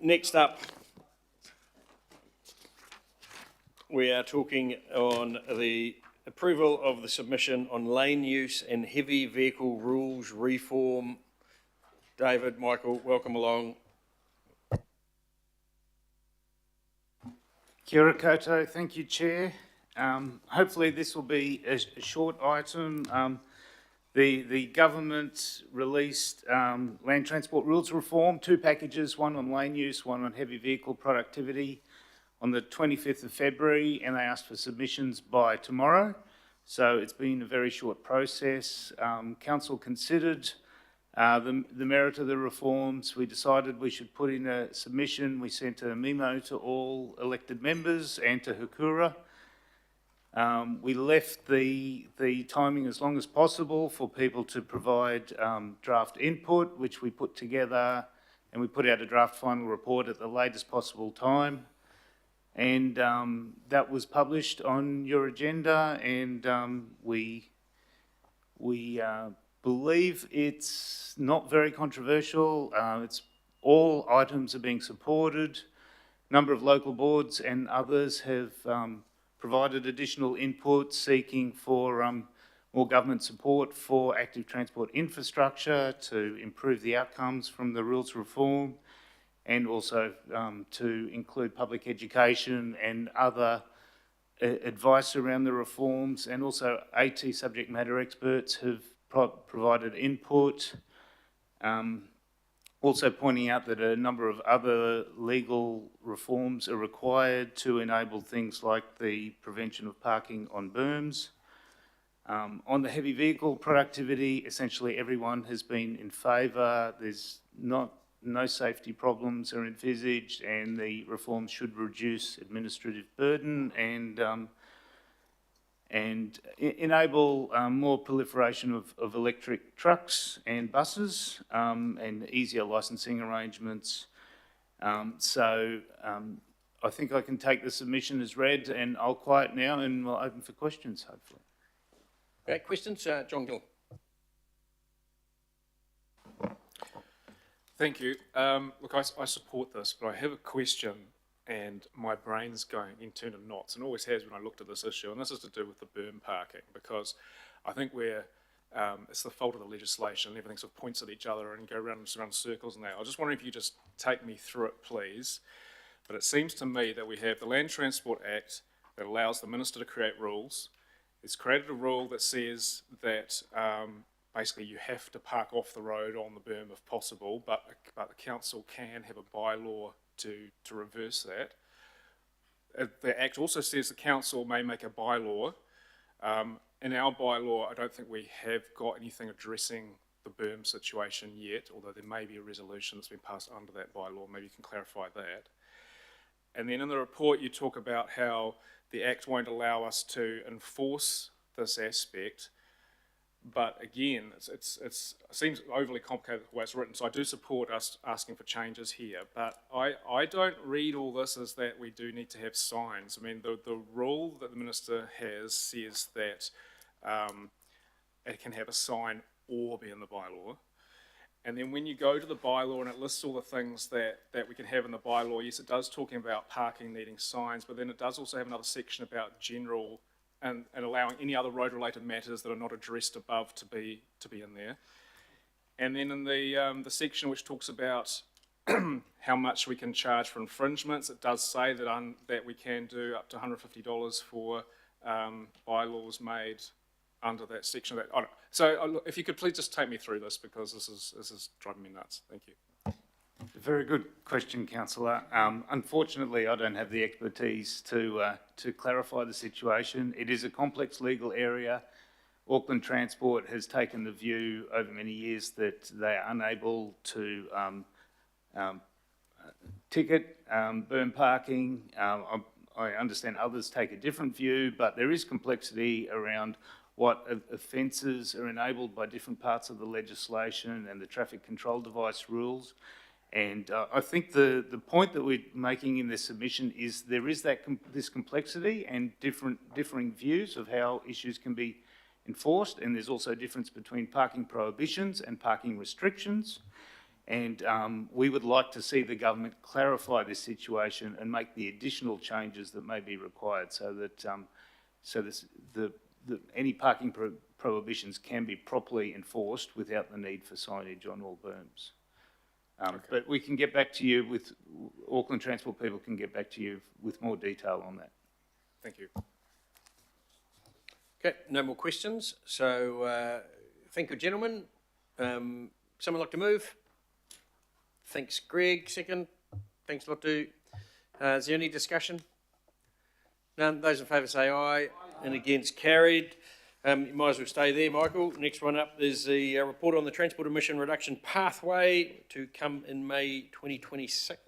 Next up, we are talking on the approval of the submission on lane use and heavy vehicle rules reform. David, Michael, welcome along. Kia ora koutou. Thank you, Chair. Hopefully this will be a short item. The government released land transport rules reform, two packages, one on lane use, one on heavy vehicle productivity, on the 25th of February, and they asked for submissions by tomorrow. So it's been a very short process. Council considered the merit of the reforms. We decided we should put in a submission. We sent a memo to all elected members and to Hukura. We left the timing as long as possible for people to provide draft input, which we put together, and we put out a draft final report at the latest possible time. And that was published on your agenda, and we believe it's not very controversial. It's all items are being supported. A number of local boards and others have provided additional input seeking for more government support for active transport infrastructure to improve the outcomes from the rules reform, and also to include public education and other advice around the reforms, and also AT subject matter experts have provided input. Also pointing out that a number of other legal reforms are required to enable things like the prevention of parking on berms. On the heavy vehicle productivity, essentially everyone has been in favour. There's no safety problems are envisaged, and the reforms should reduce administrative burden and enable more proliferation of electric trucks and buses and easier licensing arrangements. I think I can take the submission as read, and I'll quiet now and we'll open for questions, hopefully. Okay, questions? John Gill. Thank you. Look, I support this, but I have a question and my brain's going into knots, and always has when I looked at this issue, and this is to do with the berm parking, because I think it's the fault of the legislation, everything sort of points at each other and go around circles and that. I was just wondering if you just take me through it, please. But it seems to me that we have the Land Transport Act that allows the Minister to create rules. It's created a rule that says that basically you have to park off the road on the berm if possible, but the council can have a bylaw to reverse that. The Act also says the council may make a bylaw. In our bylaw, I don't think we have got anything addressing the berm situation yet, although there may be a resolution that's been passed under that bylaw. Maybe you can clarify that. And then in the report, you talk about how the Act won't allow us to enforce this aspect. But again, it seems overly complicated the way it's written, so I do support us asking for changes here. But I don't read all this as that we do need to have signs. I mean, the rule that the Minister has says that it can have a sign or be in the bylaw. And then when you go to the bylaw and it lists all the things that we can have in the bylaw, yes, it does talking about parking needing signs, but then it does also have another section about general and allowing any other road-related matters that are not addressed above to be in there. And then in the section which talks about how much we can charge for infringements, it does say that we can do up to $150 for bylaws made under that section. So if you could please just take me through this, because this is driving me nuts. Thank you. Very good question, Councillor. Unfortunately, I don't have the expertise to clarify the situation. It is a complex legal area. Auckland Transport has taken the view over many years that they are unable to ticket berm parking. I understand others take a different view, but there is complexity around what offences are enabled by different parts of the legislation and the traffic control device rules. And I think the point that we're making in this submission is there is this complexity and differing views of how issues can be enforced, and there's also a difference between parking prohibitions and parking restrictions. And we would like to see the government clarify this situation and make the additional changes that may be required so that any parking prohibitions can be properly enforced without the need for signage on all berms. But we can get back to you with, Auckland Transport people can get back to you with more detail on that. Thank you. Okay, no more questions. So thank you, gentlemen. Someone like to move? Thanks, Greg. Second. Thanks, Lotu. Is there any discussion? None. Those in favour say aye. And against, carried. You might as well stay there, Michael. Next one up is the report on the transport emission reduction pathway to come in May 2026.